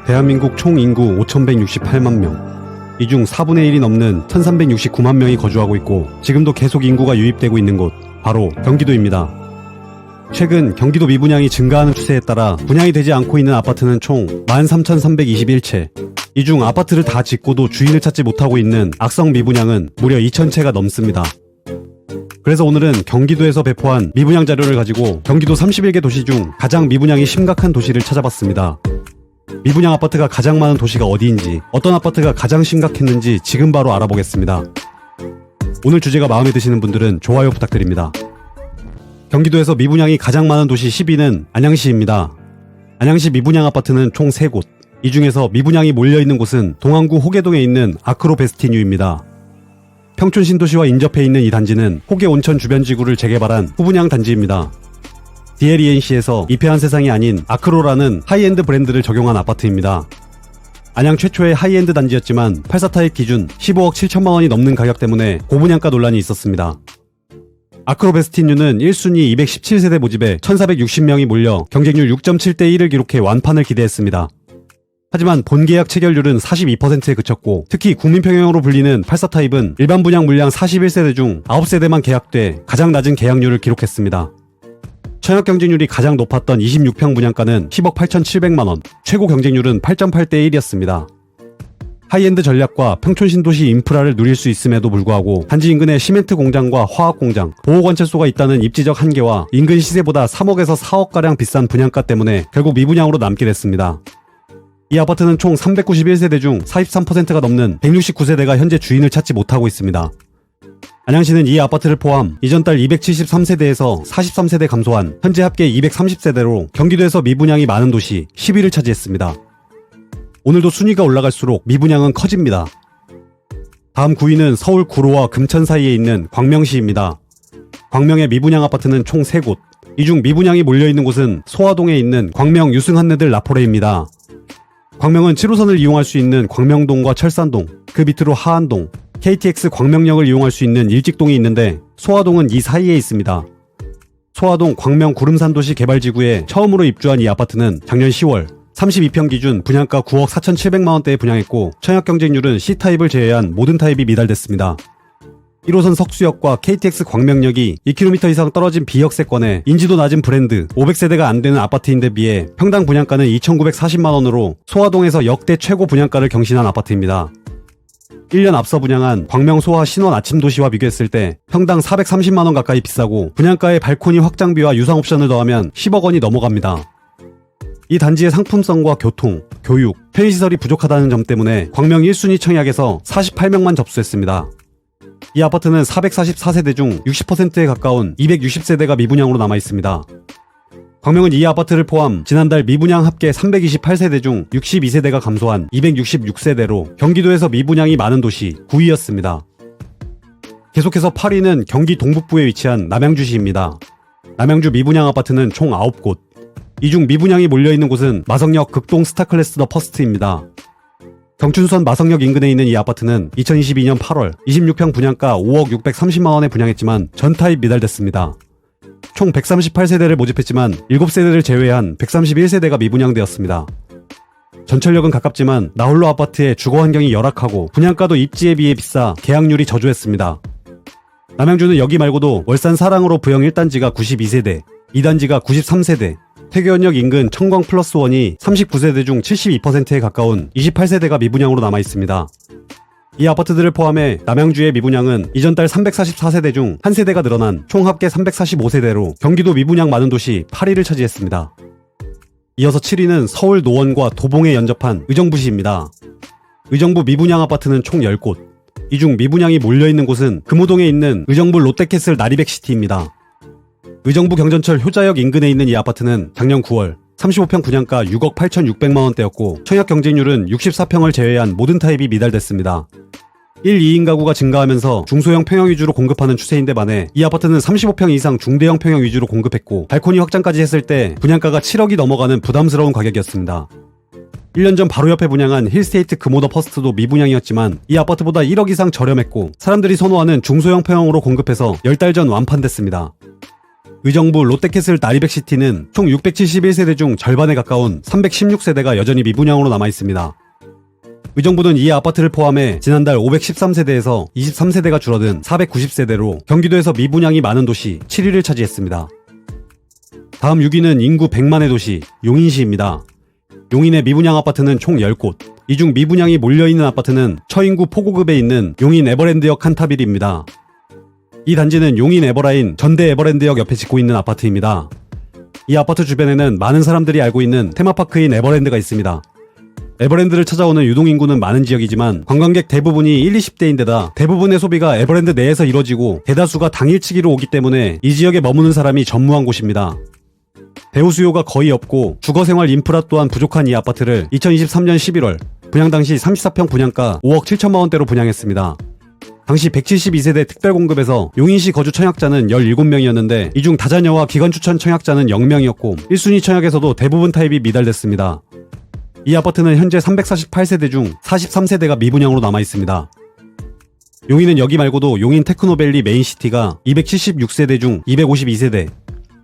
대한민국 총 인구 5,168만 명. 이 중 4분의 1이 넘는 1,369만 명이 거주하고 있고 지금도 계속 인구가 유입되고 있는 곳, 바로 경기도입니다. 최근 경기도 미분양이 증가하는 추세에 따라 분양이 되지 않고 있는 아파트는 총 13,321채. 이 중 아파트를 다 짓고도 주인을 찾지 못하고 있는 악성 미분양은 무려 2,000채가 넘습니다. 그래서 오늘은 경기도에서 배포한 미분양 자료를 가지고 경기도 31개 도시 중 가장 미분양이 심각한 도시를 찾아봤습니다. 미분양 아파트가 가장 많은 도시가 어디인지, 어떤 아파트가 가장 심각했는지 지금 바로 알아보겠습니다. 오늘 주제가 마음에 드시는 분들은 좋아요 부탁드립니다. 경기도에서 미분양이 가장 많은 도시 10위는 안양시입니다. 안양시 미분양 아파트는 총 3곳. 이 중에서 미분양이 몰려있는 곳은 동안구 호계동에 있는 아크로베스티뉴입니다. 평촌 신도시와 인접해 있는 이 단지는 호계 온천 주변 지구를 재개발한 후분양 단지입니다. DLENC에서 입회한 세상이 아닌 아크로라는 하이엔드 브랜드를 적용한 아파트입니다. 안양 최초의 하이엔드 단지였지만 84타입 기준 15억 7천만 원이 넘는 가격 때문에 고분양가 논란이 있었습니다. 아크로베스티뉴는 1순위 217세대 모집에 1460명이 몰려 경쟁률 6.7대 1을 기록해 완판을 기대했습니다. 하지만 본계약 체결률은 42%에 그쳤고 특히 국민평형으로 불리는 84타입은 일반 분양 물량 41세대 중 9세대만 계약돼 가장 낮은 계약률을 기록했습니다. 청약 경쟁률이 가장 높았던 26평 분양가는 10억 8,700만원, 최고 경쟁률은 8.8대 1이었습니다. 하이엔드 전략과 평촌 신도시 인프라를 누릴 수 있음에도 불구하고 단지 인근에 시멘트 공장과 화학 공장, 보호관찰소가 있다는 입지적 한계와 인근 시세보다 3억에서 4억가량 비싼 분양가 때문에 결국 미분양으로 남게 됐습니다. 이 아파트는 총 391세대 중 43%가 넘는 169세대가 현재 주인을 찾지 못하고 있습니다. 안양시는 이 아파트를 포함 이전 달 273세대에서 43세대 감소한 현재 합계 230세대로 경기도에서 미분양이 많은 도시 10위를 차지했습니다. 오늘도 순위가 올라갈수록 미분양은 커집니다. 다음 9위는 서울 구로와 금천 사이에 있는 광명시입니다. 광명의 미분양 아파트는 총 3곳. 이 중 미분양이 몰려있는 곳은 소화동에 있는 광명 유승한내들 라포레입니다. 광명은 7호선을 이용할 수 있는 광명동과 철산동, 그 밑으로 하안동, KTX 광명역을 이용할 수 있는 일직동이 있는데 소화동은 이 사이에 있습니다. 소화동 광명 구름산도시 개발지구에 처음으로 입주한 이 아파트는 작년 10월 32평 기준 분양가 9억 4,700만원대에 분양했고 청약 경쟁률은 C타입을 제외한 모든 타입이 미달됐습니다. 1호선 석수역과 KTX 광명역이 2km 이상 떨어진 B역세권에 인지도 낮은 브랜드 500세대가 안 되는 아파트인데 비해 평당 분양가는 2,940만원으로 소화동에서 역대 최고 분양가를 경신한 아파트입니다. 1년 앞서 분양한 광명 소화 신원 아침도시와 비교했을 때 평당 430만원 가까이 비싸고 분양가에 발코니 확장비와 유상 옵션을 더하면 10억 원이 넘어갑니다. 이 단지의 상품성과 교통, 교육, 편의시설이 부족하다는 점 때문에 광명 1순위 청약에서 48명만 접수했습니다. 이 아파트는 444세대 중 60%에 가까운 260세대가 미분양으로 남아있습니다. 광명은 이 아파트를 포함 지난달 미분양 합계 328세대 중 62세대가 감소한 266세대로 경기도에서 미분양이 많은 도시 9위였습니다. 계속해서 8위는 경기 동북부에 위치한 남양주시입니다. 남양주 미분양 아파트는 총 9곳. 이 중 미분양이 몰려있는 곳은 마성역 극동 스타클래스 더 퍼스트입니다. 경춘선 마성역 인근에 있는 이 아파트는 2022년 8월 26평 분양가 5억 630만원에 분양했지만 전타입 미달됐습니다. 총 138세대를 모집했지만 7세대를 제외한 131세대가 미분양되었습니다. 전철역은 가깝지만 나홀로 아파트의 주거 환경이 열악하고 분양가도 입지에 비해 비싸 계약률이 저조했습니다. 남양주는 여기 말고도 월산 사랑으로 부영 1단지가 92세대, 2단지가 93세대, 태교현역 인근 청광 플러스 원이 39세대 중 72%에 가까운 28세대가 미분양으로 남아있습니다. 이 아파트들을 포함해 남양주의 미분양은 이전 달 344세대 중 한 세대가 늘어난 총 합계 345세대로 경기도 미분양 많은 도시 8위를 차지했습니다. 이어서 7위는 서울 노원과 도봉에 연접한 의정부시입니다. 의정부 미분양 아파트는 총 10곳. 이 중 미분양이 몰려있는 곳은 금호동에 있는 의정부 롯데캐슬 나리백시티입니다. 의정부 경전철 효자역 인근에 있는 이 아파트는 작년 9월 35평 분양가 6억 8,600만원대였고 청약 경쟁률은 64평을 제외한 모든 타입이 미달됐습니다. 1, 2인 가구가 증가하면서 중소형 평형 위주로 공급하는 추세인데 반해 이 아파트는 35평 이상 중대형 평형 위주로 공급했고 발코니 확장까지 했을 때 분양가가 7억이 넘어가는 부담스러운 가격이었습니다. 1년 전 바로 옆에 분양한 힐스테이트 금호더 퍼스트도 미분양이었지만 이 아파트보다 1억 이상 저렴했고 사람들이 선호하는 중소형 평형으로 공급해서 10달 전 완판됐습니다. 의정부 롯데캐슬 나리백시티는 총 671세대 중 절반에 가까운 316세대가 여전히 미분양으로 남아있습니다. 의정부는 이 아파트를 포함해 지난달 513세대에서 23세대가 줄어든 490세대로 경기도에서 미분양이 많은 도시 7위를 차지했습니다. 다음 6위는 인구 100만의 도시 용인시입니다. 용인의 미분양 아파트는 총 10곳, 이 중 미분양이 몰려있는 아파트는 처인구 포고급에 있는 용인 에버랜드역 칸타빌입니다. 이 단지는 용인 에버라인 전대 에버랜드역 옆에 짓고 있는 아파트입니다. 이 아파트 주변에는 많은 사람들이 알고 있는 테마파크인 에버랜드가 있습니다. 에버랜드를 찾아오는 유동인구는 많은 지역이지만 관광객 대부분이 1, 20대인데다 대부분의 소비가 에버랜드 내에서 이뤄지고 대다수가 당일치기로 오기 때문에 이 지역에 머무는 사람이 전무한 곳입니다. 배우 수요가 거의 없고 주거생활 인프라 또한 부족한 이 아파트를 2023년 11월 분양 당시 34평 분양가 5억 7천만 원대로 분양했습니다. 당시 172세대 특별공급에서 용인시 거주 청약자는 17명이었는데 이 중 다자녀와 기관추천 청약자는 0명이었고 1순위 청약에서도 대부분 타입이 미달됐습니다. 이 아파트는 현재 348세대 중 43세대가 미분양으로 남아있습니다. 용인은 여기 말고도 용인 테크노밸리 메인시티가 276세대 중 252세대,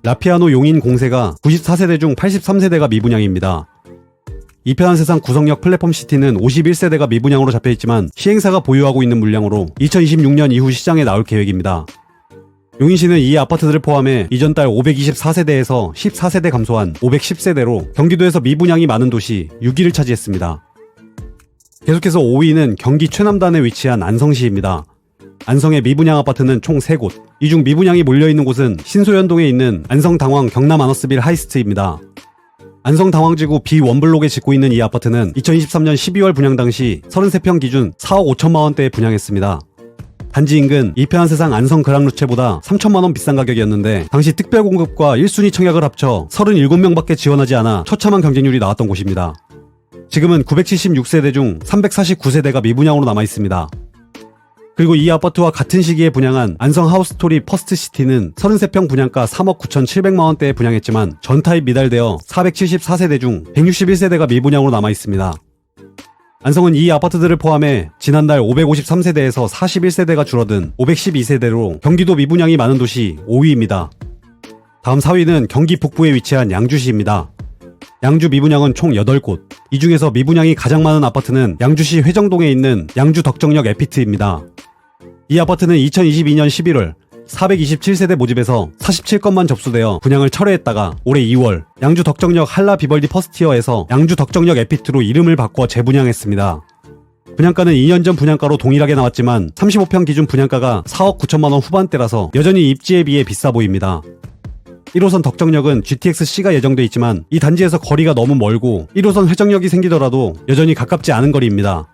라피아노 용인 공세가 94세대 중 83세대가 미분양입니다. 이편한 세상 구성역 플랫폼시티는 51세대가 미분양으로 잡혀있지만 시행사가 보유하고 있는 물량으로 2026년 이후 시장에 나올 계획입니다. 용인시는 이 아파트들을 포함해 이전 달 524세대에서 14세대 감소한 510세대로 경기도에서 미분양이 많은 도시 6위를 차지했습니다. 계속해서 5위는 경기 최남단에 위치한 안성시입니다. 안성의 미분양 아파트는 총 3곳, 이 중 미분양이 몰려있는 곳은 신소연동에 있는 안성당황 경남아너스빌 하이스트입니다. 안성당황지구 B1블록에 짓고 있는 이 아파트는 2023년 12월 분양 당시 33평 기준 4억 5천만 원대에 분양했습니다. 단지 인근 이편한 세상 안성 그랑루체보다 3천만 원 비싼 가격이었는데 당시 특별공급과 1순위 청약을 합쳐 37명밖에 지원하지 않아 처참한 경쟁률이 나왔던 곳입니다. 지금은 976세대 중 349세대가 미분양으로 남아있습니다. 그리고 이 아파트와 같은 시기에 분양한 안성 하우스토리 퍼스트시티는 33평 분양가 3억 9,700만 원대에 분양했지만 전타입 미달되어 474세대 중 161세대가 미분양으로 남아있습니다. 안성은 이 아파트들을 포함해 지난달 553세대에서 41세대가 줄어든 512세대로 경기도 미분양이 많은 도시 5위입니다. 다음 4위는 경기 북부에 위치한 양주시입니다. 양주 미분양은 총 8곳, 이 중에서 미분양이 가장 많은 아파트는 양주시 회정동에 있는 양주 덕정역 에피트입니다. 이 아파트는 2022년 11월 427세대 모집에서 47건만 접수되어 분양을 철회했다가 올해 2월 양주 덕정역 한라 비벌디 퍼스티어에서 양주 덕정역 에피트로 이름을 바꿔 재분양했습니다. 분양가는 2년 전 분양가로 동일하게 나왔지만 35평 기준 분양가가 4억 9천만 원 후반대라서 여전히 입지에 비해 비싸 보입니다. 1호선 덕정역은 GTX-C가 예정돼 있지만 이 단지에서 거리가 너무 멀고 1호선 회정역이 생기더라도 여전히 가깝지 않은 거리입니다.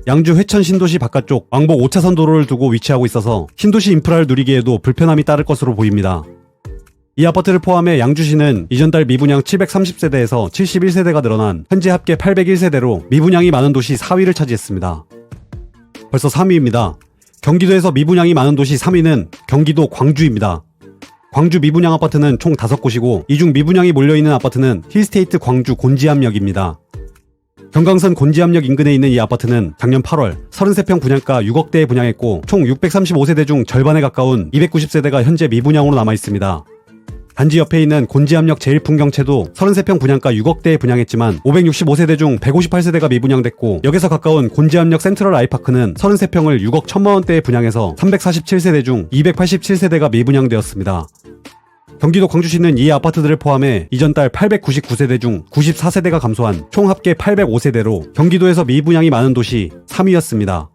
양주 회천 신도시 바깥쪽 왕복 5차선 도로를 두고 위치하고 있어서 신도시 인프라를 누리기에도 불편함이 따를 것으로 보입니다. 이 아파트를 포함해 양주시는 이전 달 미분양 730세대에서 71세대가 늘어난 현재 합계 801세대로 미분양이 많은 도시 4위를 차지했습니다. 벌써 3위입니다. 경기도에서 미분양이 많은 도시 3위는 경기도 광주입니다. 광주 미분양 아파트는 총 5곳이고 이 중 미분양이 몰려있는 아파트는 힐스테이트 광주 곤지암역입니다. 경강선 곤지암역 인근에 있는 이 아파트는 작년 8월 33평 분양가 6억대에 분양했고 총 635세대 중 절반에 가까운 290세대가 현재 미분양으로 남아있습니다. 단지 옆에 있는 곤지암역 제일풍경채도 33평 분양가 6억대에 분양했지만 565세대 중 158세대가 미분양됐고 역에서 가까운 곤지암역 센트럴 아이파크는 33평을 6억 1천만 원대에 분양해서 347세대 중 287세대가 미분양되었습니다. 경기도 광주시는 이 아파트들을 포함해 이전 달 899세대 중 94세대가 감소한 총 합계 805세대로 경기도에서 미분양이 많은 도시 3위였습니다.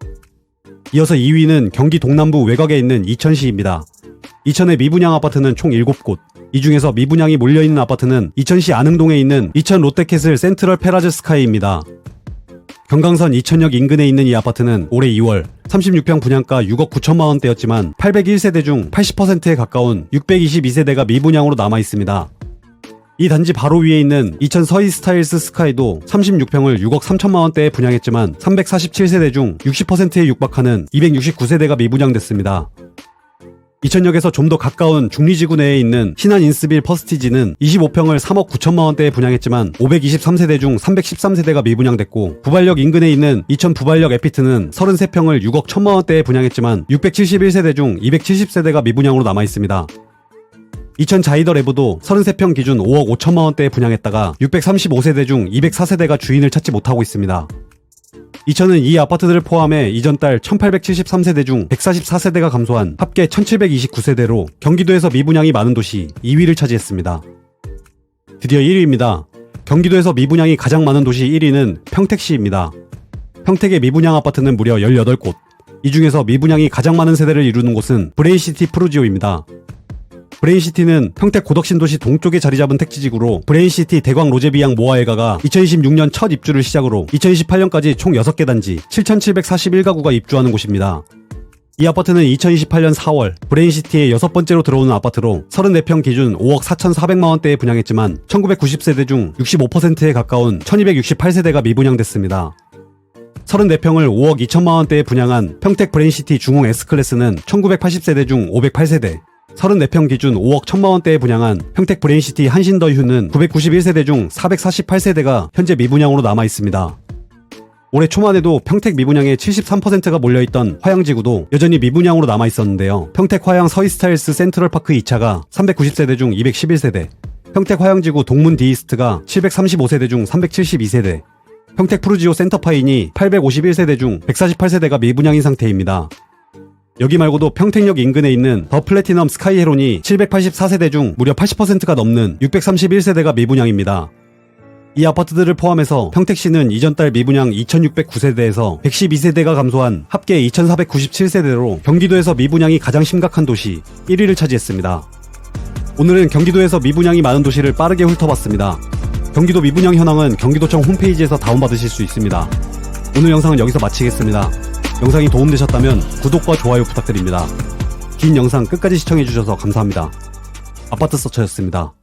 이어서 2위는 경기 동남부 외곽에 있는 이천시입니다. 이천의 미분양 아파트는 총 7곳, 이 중에서 미분양이 몰려있는 아파트는 이천시 안흥동에 있는 이천 롯데캐슬 센트럴 페라즈 스카이입니다. 경강선 이천역 인근에 있는 이 아파트는 올해 2월 36평 분양가 6억 9천만 원대였지만 801세대 중 80%에 가까운 622세대가 미분양으로 남아있습니다. 이 단지 바로 위에 있는 이천 서이 스타일스 스카이도 36평을 6억 3천만 원대에 분양했지만 347세대 중 60%에 육박하는 269세대가 미분양됐습니다. 이천역에서 좀 더 가까운 중리지구 내에 있는 신안 인스빌 퍼스티지는 25평을 3억 9천만 원대에 분양했지만 523세대 중 313세대가 미분양됐고 부발역 인근에 있는 이천 부발역 에피트는 33평을 6억 1천만 원대에 분양했지만 671세대 중 270세대가 미분양으로 남아있습니다. 이천 자이더 레브도 33평 기준 5억 5천만 원대에 분양했다가 635세대 중 204세대가 주인을 찾지 못하고 있습니다. 이천은 이 아파트들을 포함해 이전 달 1873세대 중 144세대가 감소한 합계 1729세대로 경기도에서 미분양이 많은 도시 2위를 차지했습니다. 드디어 1위입니다. 경기도에서 미분양이 가장 많은 도시 1위는 평택시입니다. 평택의 미분양 아파트는 무려 18곳. 이 중에서 미분양이 가장 많은 세대를 이루는 곳은 브레인시티 프루지오입니다. 브레인시티는 평택 고덕신도시 동쪽에 자리 잡은 택지지구로 브레인시티 대광 로제비앙 모아일가가 2026년 첫 입주를 시작으로 2028년까지 총 6개 단지 7,741가구가 입주하는 곳입니다. 이 아파트는 2028년 4월 브레인시티의 6번째로 들어오는 아파트로 34평 기준 5억 4,400만 원대에 분양했지만 1990세대 중 65%에 가까운 1268세대가 미분양됐습니다. 34평을 5억 2천만 원대에 분양한 평택 브레인시티 중흥 S클래스는 1980세대 중 508세대, 34평 기준 5억 1천만 원대에 분양한 평택 브레인시티 한신더휴는 991세대 중 448세대가 현재 미분양으로 남아 있습니다. 올해 초만 해도 평택 미분양의 73%가 몰려있던 화양지구도 여전히 미분양으로 남아 있었는데요. 평택 화양 서이스타일스 센트럴파크 2차가 390세대 중 211세대, 평택 화양지구 동문 디이스트가 735세대 중 372세대, 평택 푸르지오 센터파인이 851세대 중 148세대가 미분양인 상태입니다. 여기 말고도 평택역 인근에 있는 더 플래티넘 스카이 헤론이 784세대 중 무려 80%가 넘는 631세대가 미분양입니다. 이 아파트들을 포함해서 평택시는 이전 달 미분양 2609세대에서 112세대가 감소한 합계 2497세대로 경기도에서 미분양이 가장 심각한 도시 1위를 차지했습니다. 오늘은 경기도에서 미분양이 많은 도시를 빠르게 훑어봤습니다. 경기도 미분양 현황은 경기도청 홈페이지에서 다운받으실 수 있습니다. 오늘 영상은 여기서 마치겠습니다. 영상이 도움되셨다면 구독과 좋아요 부탁드립니다. 긴 영상 끝까지 시청해주셔서 감사합니다. 아파트 서처였습니다.